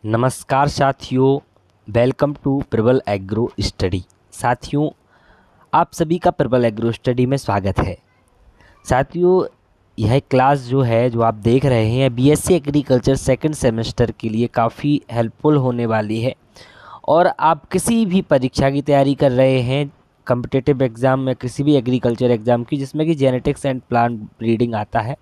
नमस्कार साथियों, welcome to प्रबल एग्रो स्टडी। साथियों, आप सभी का प्रबल एग्रो स्टडी में स्वागत है। साथियों, यह क्लास जो है जो आप देख रहे हैं बीएससी एग्रीकल्चर सेकंड सेमेस्टर के लिए काफ़ी हेल्पफुल होने वाली है। और आप किसी भी परीक्षा की तैयारी कर रहे हैं, कम्पिटिटिव एग्ज़ाम में किसी भी एग्रीकल्चर एग्ज़ाम की जिसमें कि जेनेटिक्स एंड प्लांट ब्रीडिंग आता है,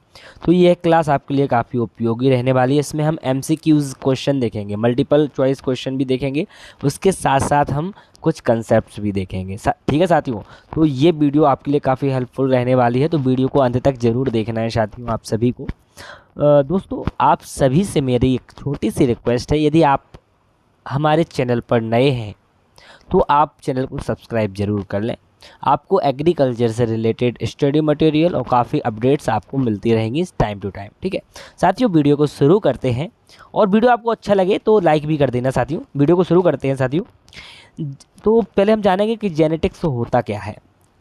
तो यह क्लास आपके लिए काफ़ी उपयोगी रहने वाली है। इसमें हम एमसीक्यूज़ क्वेश्चन देखेंगे, मल्टीपल चॉइस क्वेश्चन भी देखेंगे, उसके साथ साथ हम कुछ कंसेप्ट्स भी देखेंगे। ठीक है साथियों, तो ये वीडियो आपके लिए काफ़ी हेल्पफुल रहने वाली है, तो वीडियो को अंत तक ज़रूर देखना है साथियों आप सभी को। दोस्तों, आप सभी से मेरी एक छोटी सी रिक्वेस्ट है, यदि आप हमारे चैनल पर नए हैं तो आप चैनल को सब्सक्राइब जरूर कर लें। आपको एग्रीकल्चर से रिलेटेड स्टडी मटेरियल और काफ़ी अपडेट्स आपको मिलती रहेंगी टाइम टू टाइम। ठीक है साथियों, वीडियो को शुरू करते हैं। और वीडियो आपको अच्छा लगे तो लाइक भी कर देना साथियों। वीडियो को शुरू करते हैं साथियों। तो पहले हम जानेंगे कि जेनेटिक्स होता क्या है।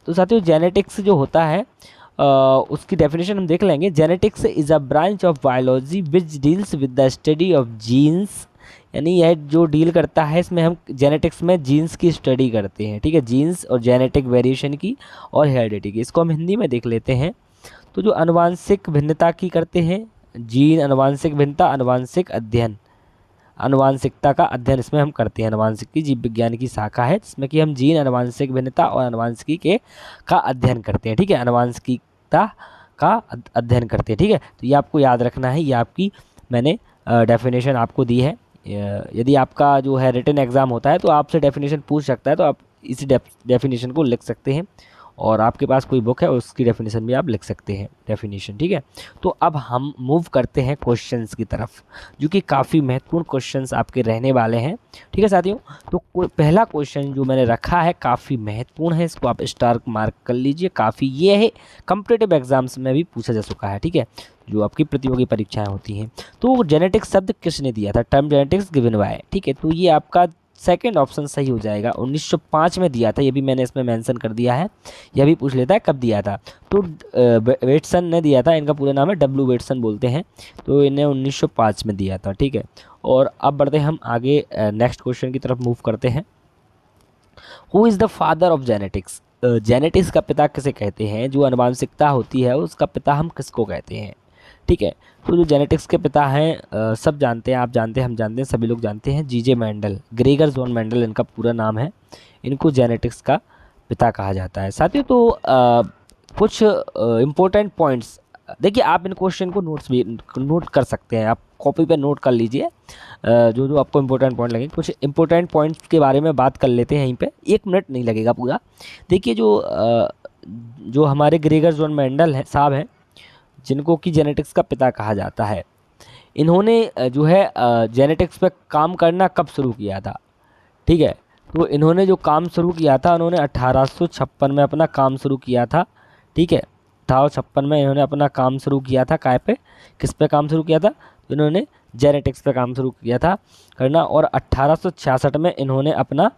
तो साथियों, जेनेटिक्स जो होता है उसकी डेफिनेशन हम देख लेंगे। Genetics is a branch of biology which deals with the study of genes, यानी यह जो डील करता है, इसमें हम जेनेटिक्स में जीन्स की स्टडी करते हैं। ठीक है, जीन्स और जेनेटिक वेरिएशन की और हेरिडिटी की। इसको हम हिंदी में देख लेते हैं। तो जो अनुवांशिक भिन्नता की करते हैं, जीन अनुवांशिक भिन्नता, अनुवांशिक अध्ययन, अनुवांशिकता का अध्ययन इसमें हम करते हैं। अनुवांशिक की जीव विज्ञान की शाखा है जिसमें कि हम जीन, अनुवांशिक भिन्नता और अनुवांशिकी के का अध्ययन करते हैं। ठीक है, अनुवांशिकता का अध्ययन करते हैं। ठीक है, तो ये आपको याद रखना है। ये आपकी मैंने डेफिनेशन आपको दी है। यदि आपका जो है रिटन एग्ज़ाम होता है तो आपसे डेफिनेशन पूछ सकता है, तो आप इसी डेफिनेशन को लिख सकते हैं। और आपके पास कोई बुक है उसकी डेफिनेशन भी आप लिख सकते हैं, डेफिनेशन। ठीक है, तो अब हम मूव करते हैं क्वेश्चंस की तरफ, जो कि काफ़ी महत्वपूर्ण क्वेश्चंस आपके रहने वाले हैं। ठीक है साथियों, तो पहला क्वेश्चन जो मैंने रखा है काफ़ी महत्वपूर्ण है, इसको आप स्टार मार्क कर लीजिए। काफ़ी ये है, कम्पिटिटिव एग्जाम्स में भी पूछा जा चुका है। ठीक है, जो आपकी प्रतियोगी परीक्षाएं होती हैं। तो जेनेटिक्स शब्द किसने दिया था? Term genetics given by. ठीक है, तो ये आपका सेकंड ऑप्शन सही हो जाएगा। 1905 में दिया था, ये भी मैंने इसमें मेंशन कर दिया है। यह भी पूछ लेता है कब दिया था। तो वेटसन ने दिया था, इनका पूरा नाम है डब्ल्यू वेटसन बोलते हैं। तो इन्हें 1905 में दिया था। ठीक है, और अब बढ़ते हैं हम आगे, नेक्स्ट क्वेश्चन की तरफ मूव करते हैं। Who is the father of genetics? Genetics का पिता किसे कहते हैं? जो आनुवंशिकता होती है उसका पिता हम किसको कहते हैं? ठीक है, तो जो जेनेटिक्स के पिता हैं सब जानते हैं, आप जानते हैं, हम जानते हैं, सभी लोग जानते हैं, जीजे मेंडल, ग्रेगर जॉन मेंडल इनका पूरा नाम है। इनको जेनेटिक्स का पिता कहा जाता है। साथियों, तो कुछ इम्पोर्टेंट पॉइंट्स देखिए, आप इन क्वेश्चन को नोट कर सकते हैं, आप कॉपी पे नोट कर लीजिए। जो जो आपको इम्पोर्टेंट पॉइंट लगेंगे, कुछ इंपॉर्टेंट पॉइंट्स के बारे में बात कर लेते हैं यहीं पे। 1 मिनट नहीं लगेगा पूरा। देखिए, जो हमारे ग्रेगर जॉन मेंडल हैं साहब हैं, जिनको कि जेनेटिक्स का पिता कहा जाता है, इन्होंने जो है जेनेटिक्स पे काम करना कब शुरू किया था? ठीक है, तो इन्होंने जो काम शुरू किया था, उन्होंने 1856 में अपना काम शुरू किया था। ठीक है, 1856 में इन्होंने अपना काम शुरू किया था। काय पे, किस पे काम शुरू किया था? तो इन्होंने जेनेटिक्स पे काम शुरू किया था करना। और 1866 में इन्होंने अपना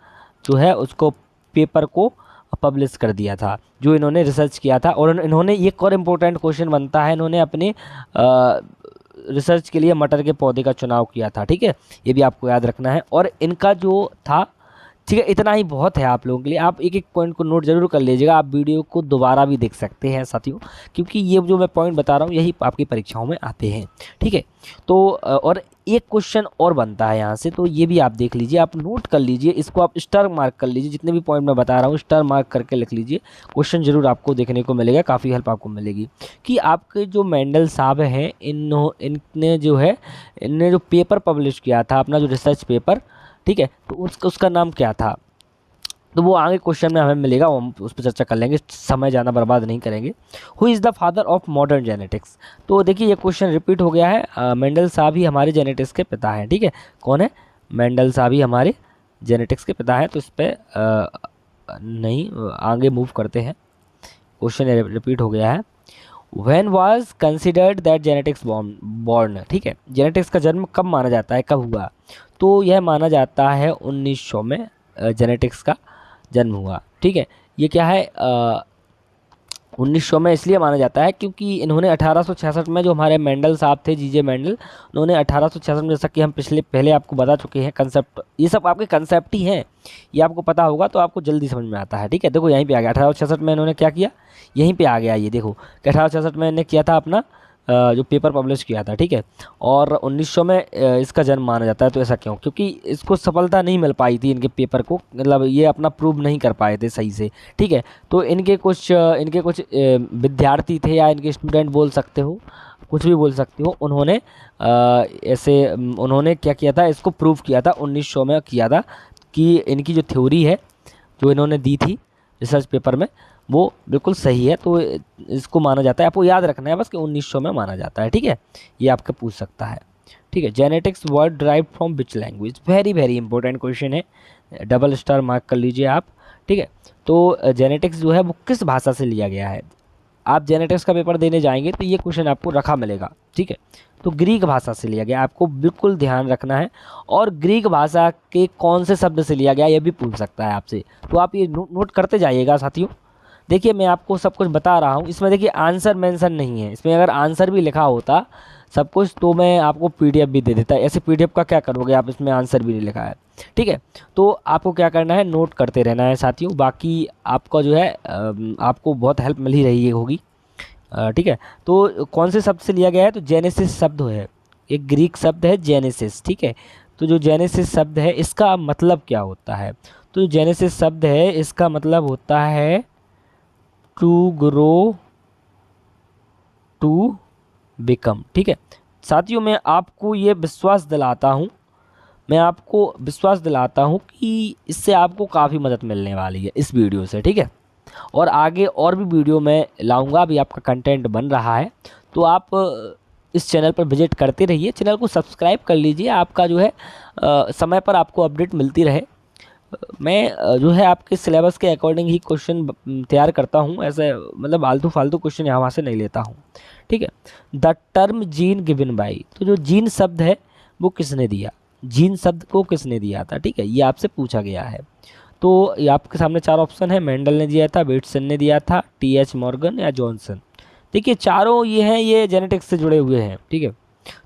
जो है उसको पेपर को पब्लिश कर दिया था, जो इन्होंने रिसर्च किया था। और इन्होंने एक और इम्पोर्टेंट क्वेश्चन बनता है, इन्होंने अपने रिसर्च के लिए मटर के पौधे का चुनाव किया था। ठीक है, ये भी आपको याद रखना है। और इनका जो था, ठीक है, इतना ही बहुत है आप लोगों के लिए। आप एक एक पॉइंट को नोट जरूर कर लीजिएगा। आप वीडियो को दोबारा भी देख सकते हैं साथियों, क्योंकि ये जो मैं पॉइंट बता रहा हूँ यही आपकी परीक्षाओं में आते हैं। ठीक है, तो और एक क्वेश्चन और बनता है यहाँ से, तो ये भी आप देख लीजिए, आप नोट कर लीजिए, इसको आप स्टार मार्क कर लीजिए। जितने भी पॉइंट मैं बता रहा हूँ स्टार मार्क करके लिख लीजिए। क्वेश्चन जरूर आपको देखने को मिलेगा, काफ़ी हेल्प आपको मिलेगी। कि आपके जो मेंडल साहब हैं, इनने जो है, इनने जो पेपर पब्लिश किया था, अपना जो रिसर्च पेपर, ठीक है, तो उसका नाम क्या था? तो वो आगे क्वेश्चन में हमें मिलेगा, हम उस पर चर्चा कर लेंगे, समय ज़्यादा बर्बाद नहीं करेंगे। Who is the father of modern genetics? तो देखिए, ये क्वेश्चन रिपीट हो गया है। मेंडल साहब ही हमारे जेनेटिक्स के पिता हैं। ठीक है, कौन है? मेंडल साहब ही हमारे जेनेटिक्स के पिता हैं। तो इस पर नहीं, आगे मूव करते हैं। क्वेश्चन रिपीट हो गया है। When was considered that genetics born? ठीक है, जेनेटिक्स का जन्म कब माना जाता है, कब हुआ? तो यह माना जाता है 1900 में जेनेटिक्स का जन्म हुआ। ठीक है, ये क्या है, 1900 में इसलिए माना जाता है क्योंकि इन्होंने 1866 में, जो हमारे मेंडल साहब थे, जीजे मेंडल, उन्होंने 1866 में, जैसा कि हम पहले आपको बता चुके हैं, कंसेप्ट, ये सब आपके कंसेप्ट ही हैं, ये आपको पता होगा तो आपको जल्दी समझ में आता है। ठीक है, देखो यहीं पे आ गया 1866 में इन्होंने क्या किया, यहीं पे आ गया ये देखो कि 1866 में इन्होंने किया था अपना जो पेपर पब्लिश किया था। ठीक है, और 1900 में इसका जन्म माना जाता है। तो ऐसा क्यों? क्योंकि इसको सफलता नहीं मिल पाई थी इनके पेपर को, मतलब ये अपना प्रूव नहीं कर पाए थे सही से। ठीक है, तो इनके कुछ विद्यार्थी थे, या इनके स्टूडेंट बोल सकते हो, कुछ भी बोल सकते हो, उन्होंने क्या किया था, इसको प्रूव किया था 1900 में, किया था कि इनकी जो थ्योरी है, जो इन्होंने दी थी रिसर्च पेपर में, वो बिल्कुल सही है। तो इसको माना जाता है, आपको याद रखना है बस कि 1900 में माना जाता है। ठीक है, ये आपका पूछ सकता है। ठीक है, genetics word drive from which language, very very important question है, डबल स्टार मार्क कर लीजिए आप। ठीक है, तो जेनेटिक्स जो है वो किस भाषा से लिया गया है? आप जेनेटिक्स का पेपर देने जाएंगे तो ये क्वेश्चन आपको रखा मिलेगा। ठीक है, तो ग्रीक भाषा से लिया गया, आपको बिल्कुल ध्यान रखना है। और ग्रीक भाषा के कौन से शब्द से लिया गया ये भी पूछ सकता है आपसे, तो आप ये नोट करते जाइएगा साथियों। देखिए मैं आपको सब कुछ बता रहा हूँ, इसमें देखिए आंसर मेंशन नहीं है, इसमें अगर आंसर भी लिखा होता सब कुछ तो मैं आपको पीडीएफ भी दे देता। ऐसे पीडीएफ का क्या करोगे आप, इसमें आंसर भी नहीं लिखा है। ठीक है, तो आपको क्या करना है, नोट करते रहना है साथियों। बाकी आपका जो है आपको बहुत हेल्प मिल ही रही होगी। ठीक है, तो कौन से शब्द से लिया गया है, तो जेनेसिस शब्द है, एक ग्रीक शब्द है जेनेसिस। ठीक है, तो जो जेनेसिस शब्द है इसका मतलब क्या होता है, तो जो जेनेसिस शब्द है इसका मतलब होता है टू ग्रो, टू बिकम। ठीक है साथियों, मैं आपको ये विश्वास दिलाता हूँ, कि इससे आपको काफ़ी मदद मिलने वाली है इस वीडियो से। ठीक है, और आगे और भी वीडियो मैं लाऊंगा, अभी आपका कंटेंट बन रहा है, तो आप इस चैनल पर विजिट करते रहिए, चैनल को सब्सक्राइब कर लीजिए, आपका जो है समय पर आपको अपडेट मिलती रहे। मैं जो है आपके सिलेबस के अकॉर्डिंग ही क्वेश्चन तैयार करता हूँ, ऐसे मतलब आलतू फालतू क्वेश्चन यहाँ से नहीं लेता हूँ। ठीक है, the term gene given by, तो जो जीन शब्द है वो किसने दिया, जीन शब्द को किसने दिया था? ठीक है, ये आपसे पूछा गया है। तो ये आपके सामने चार ऑप्शन है, मेंडल ने दिया था, बेटसन ने दिया था, टीएच मॉर्गन या जॉनसन। देखिए चारों ये हैं, ये जेनेटिक्स से जुड़े हुए हैं। ठीक है,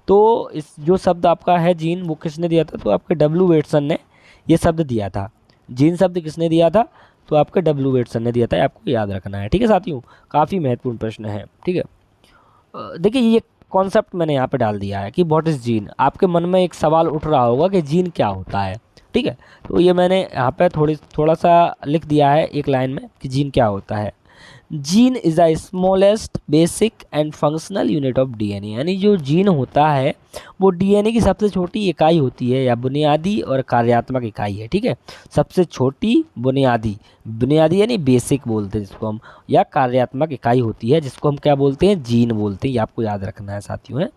तो इस जो शब्द आपका है जीन, वो किसने दिया था, तो आपके डब्ल्यू बेटसन ने ये शब्द दिया था। जीन शब्द किसने दिया था, तो आपके डब्ल्यू बेटसन ने दिया था, आपको याद रखना है। ठीक है साथियों, काफ़ी महत्वपूर्ण प्रश्न है। ठीक है, देखिए ये कॉन्सेप्ट मैंने यहाँ पे डाल दिया है कि व्हाट इज़ जीन। आपके मन में एक सवाल उठ रहा होगा कि जीन क्या होता है। ठीक है, तो ये मैंने यहाँ पे थोड़ा सा लिख दिया है एक लाइन में कि जीन क्या होता है। Gene is the smallest basic and functional unit of DNA, यानी जो जीन होता है वो डीएनए की सबसे छोटी इकाई होती है, या बुनियादी और कार्यात्मक इकाई है। ठीक है, सबसे छोटी बुनियादी यानी बेसिक बोलते हैं जिसको हम, या कार्यात्मक इकाई होती है जिसको हम क्या बोलते हैं, जीन बोलते हैं। ये आपको याद रखना है साथियों है,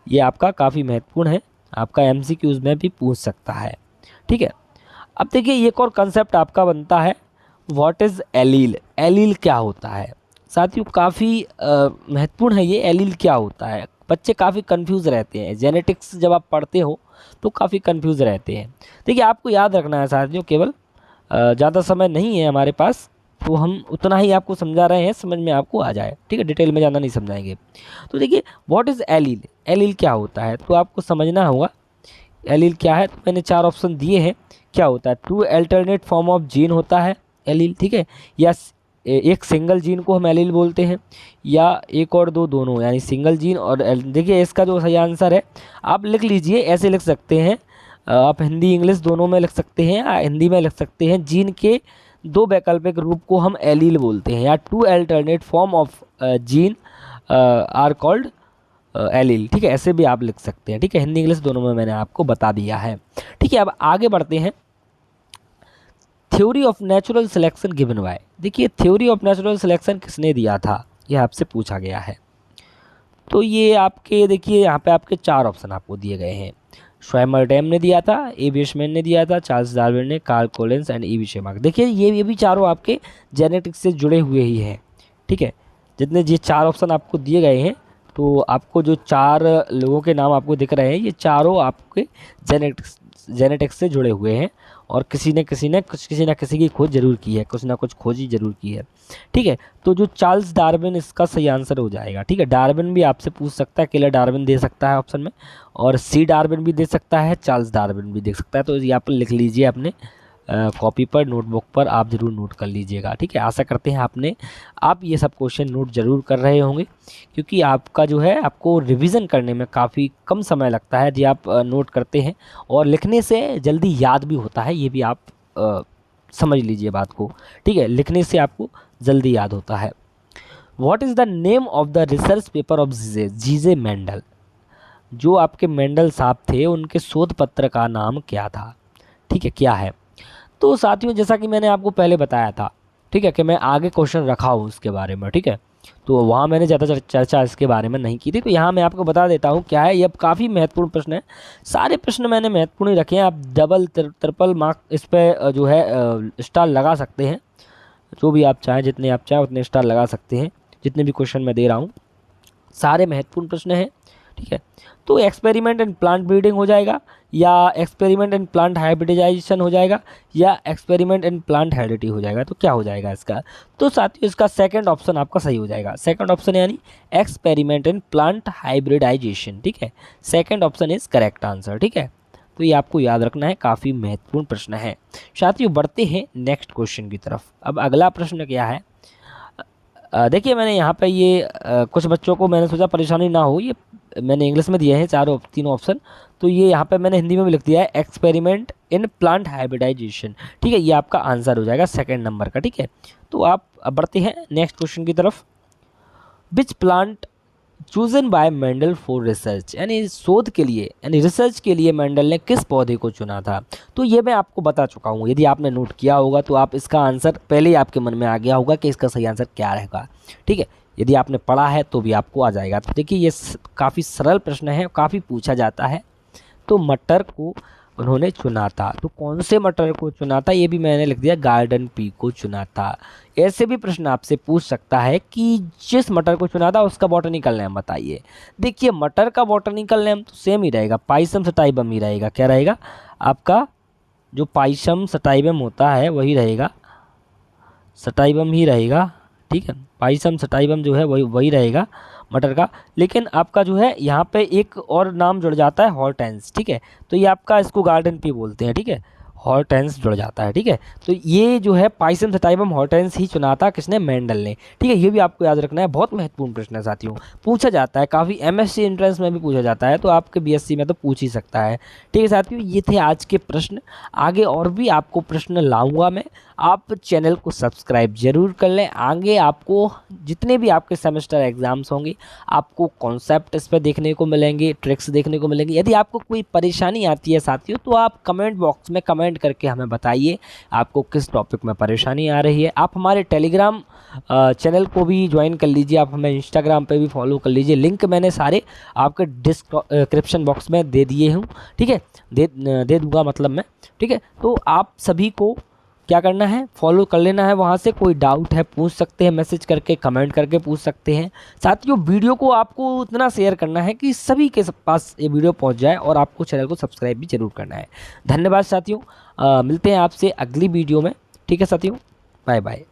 ये आपका काफ़ी महत्वपूर्ण है, आपका एमसीक्यूज में भी पूछ सकता है। ठीक है, अब देखिए एक और कंसेप्ट आपका बनता है, व्हाट इज़ एलील। एलील क्या होता है साथियों, काफ़ी महत्वपूर्ण है ये, एलील क्या होता है। बच्चे काफ़ी कंफ्यूज रहते हैं, जेनेटिक्स जब आप पढ़ते हो तो काफ़ी कंफ्यूज रहते हैं। देखिए आपको याद रखना है साथियों, केवल ज़्यादा समय नहीं है हमारे पास, तो हम उतना ही आपको समझा रहे हैं, समझ में आपको आ जाए। ठीक है, डिटेल में ज़्यादा नहीं समझाएंगे। तो देखिए व्हाट इज़ एलील, एलील क्या होता है, तो आपको समझना होगा एलील क्या है। तो मैंने चार ऑप्शन दिए हैं, क्या होता है, two alternate form of gene होता है एलील। ठीक है, या एक सिंगल जीन को हम एलील बोलते हैं, या एक और दो दोनों, यानी सिंगल जीन और देखिए इसका जो सही आंसर है आप लिख लीजिए, ऐसे लिख सकते हैं आप, हिंदी इंग्लिश दोनों में लिख सकते हैं, हिंदी में लिख सकते हैं, जीन के दो वैकल्पिक रूप को हम एलील बोलते हैं, या two alternate form of gene are called allele. ठीक है, ऐसे भी आप लिख सकते हैं। ठीक है, हिंदी इंग्लिश दोनों में मैंने आपको बता दिया है। ठीक है, अब आगे बढ़ते हैं। Theory of natural selection given by, देखिए थ्योरी ऑफ नेचुरल सिलेक्शन किसने दिया था, यह आपसे पूछा गया है। तो ये आपके देखिए यहाँ पे आपके चार ऑप्शन आपको दिए गए हैं, श्वाइमरडेम ने दिया था, ए बेशमैन ने दिया था, चार्ल्स डार्विन ने, कार्ल कोलिंस एंड ई शेमाक। देखिए ये भी चारों आपके जेनेटिक्स से जुड़े हुए ही हैं। ठीक है, जितने ये चार ऑप्शन आपको दिए गए हैं, तो आपको जो चार लोगों के नाम आपको दिख रहे हैं, ये चारों आपके जेनेटिक्स से जुड़े हुए हैं, और किसी न किसी की खोज जरूर की है, कुछ ना कुछ खोज ही जरूर की है। ठीक है, तो जो चार्ल्स डार्विन इसका सही आंसर हो जाएगा। ठीक है, डार्विन भी आपसे पूछ सकता है, अकेला डार्विन दे सकता है ऑप्शन में, और सी डार्विन भी दे सकता है, चार्ल्स डार्विन भी दे सकता है। तो यहाँ पर लिख लीजिए अपने कॉपी पर, नोटबुक पर आप ज़रूर नोट कर लीजिएगा। ठीक है, आशा करते हैं आप ये सब क्वेश्चन नोट ज़रूर कर रहे होंगे, क्योंकि आपका जो है आपको रिवीजन करने में काफ़ी कम समय लगता है जी आप नोट करते हैं, और लिखने से जल्दी याद भी होता है, ये भी आप समझ लीजिए बात को। ठीक है, लिखने से आपको जल्दी याद होता है। What is the name of the research paper of G J Mendel? जो आपके मेंडल साहब थे उनके शोध पत्र का नाम क्या था? ठीक है, क्या है? तो साथियों जैसा कि मैंने आपको पहले बताया था, ठीक है, कि मैं आगे क्वेश्चन रखा हूँ उसके बारे में। ठीक है, तो वहाँ मैंने ज़्यादा चर्चा इसके बारे में नहीं की थी, तो यहाँ मैं आपको बता देता हूँ क्या है। ये अब काफ़ी महत्वपूर्ण प्रश्न है, सारे प्रश्न मैंने महत्वपूर्ण ही रखे हैं। आप डबल ट्रिपल मार्क इस पर जो है स्टार लगा सकते हैं, जो भी आप चाहें, जितने आप चाहें उतने स्टार लगा सकते हैं। जितने भी क्वेश्चन मैं दे रहा हूँ सारे महत्वपूर्ण प्रश्न हैं। ठीक है, तो एक्सपेरिमेंट एंड प्लांट ब्रीडिंग हो जाएगा, या एक्सपेरिमेंट एंड प्लांट हाइब्रिडाइजेशन हो जाएगा, या एक्सपेरिमेंट एंड प्लांट हेरिडिटी हो जाएगा। तो क्या हो जाएगा इसका? तो साथियों इसका सेकंड ऑप्शन आपका सही हो जाएगा। सेकंड ऑप्शन यानी एक्सपेरिमेंट एंड प्लांट हाइब्रिडाइजेशन। ठीक है, second option is correct answer. ठीक है, तो ये आपको याद रखना है, काफ़ी महत्वपूर्ण प्रश्न है। साथियों बढ़ते हैं नेक्स्ट क्वेश्चन की तरफ। अब अगला प्रश्न क्या है, देखिए मैंने यहाँ पे ये कुछ बच्चों को मैंने सोचा परेशानी ना हो, ये मैंने इंग्लिश में दिए हैं तीनों ऑप्शन, तो ये यहाँ पे मैंने हिंदी में भी लिख दिया है, एक्सपेरिमेंट इन प्लांट हाइब्रिडाइजेशन। ठीक है, ये आपका आंसर हो जाएगा सेकंड नंबर का। ठीक है, तो आप अब बढ़ते हैं नेक्स्ट क्वेश्चन की तरफ। Which plant chosen bye Mendel for research, यानी शोध के लिए, यानी रिसर्च के लिए मेंडल ने किस पौधे को चुना था? तो ये मैं आपको बता चुका हूँ, यदि आपने नोट किया होगा तो आप इसका आंसर पहले ही आपके मन में आ गया होगा कि इसका सही आंसर क्या रहेगा। ठीक है, यदि आपने पढ़ा है तो भी आपको आ जाएगा। तो देखिए ये काफ़ी सरल प्रश्न है, काफ़ी पूछा जाता है। तो मटर को उन्होंने चुना था, तो कौन से मटर को चुना था? ये भी मैंने लिख दिया, गार्डन पी को चुना था। ऐसे भी प्रश्न आपसे पूछ सकता है कि जिस मटर को चुना था उसका बॉटनिकल नेम बताइए। देखिए मटर का बॉटनिकल नेम तो सेम ही रहेगा, पाइसम सटाइबम ही रहेगा। क्या रहेगा आपका? जो पाइसम सटाइबम होता है वही रहेगा, सटाइबम ही रहेगा। ठीक है, पाइसम सटाइबम जो है वही रहेगा मटर का। लेकिन आपका जो है यहाँ पे एक और नाम जुड़ जाता है, हॉर्टेंस। ठीक है, तो ये आपका इसको गार्डन पी बोलते हैं। ठीक है, हॉर्टेंस जुड़ जाता है। ठीक है, तो ये जो है पाइसम सटाइबम हॉर्टेंस ही चुना था किसने? मेंडल ने। ठीक है, ये भी आपको याद रखना है, बहुत महत्वपूर्ण प्रश्न है साथियों, पूछा जाता है काफ़ी, एमएससी एंट्रेंस में भी पूछा जाता है, तो आपके बीएससी में तो पूछ ही सकता है। ठीक है साथियों, ये थे आज के प्रश्न, आगे और भी आपको प्रश्न लाऊंगा मैं। आप चैनल को सब्सक्राइब जरूर कर लें। आगे आपको जितने भी आपके सेमेस्टर एग्जाम्स होंगे आपको कॉन्सेप्ट इस पर देखने को मिलेंगे, ट्रिक्स देखने को मिलेंगे। यदि आपको कोई परेशानी आती है साथियों तो आप कमेंट बॉक्स में कमेंट करके हमें बताइए आपको किस टॉपिक में परेशानी आ रही है। आप हमारे टेलीग्राम चैनल को भी ज्वाइन कर लीजिए, आप हमें इंस्टाग्राम पे भी फॉलो कर लीजिए, लिंक मैंने सारे आपके डिस्क्रिप्शन बॉक्स में दे दिए हूँ। ठीक है, दे दूँगा मतलब मैं। ठीक है, तो आप सभी को क्या करना है, फॉलो कर लेना है। वहाँ से कोई डाउट है पूछ सकते हैं, मैसेज करके, कमेंट करके पूछ सकते हैं। साथियों वीडियो को आपको उतना शेयर करना है कि सभी के पास ये वीडियो पहुँच जाए, और आपको चैनल को सब्सक्राइब भी जरूर करना है। धन्यवाद साथियों, मिलते हैं आपसे अगली वीडियो में। ठीक है साथियों, बाय बाय।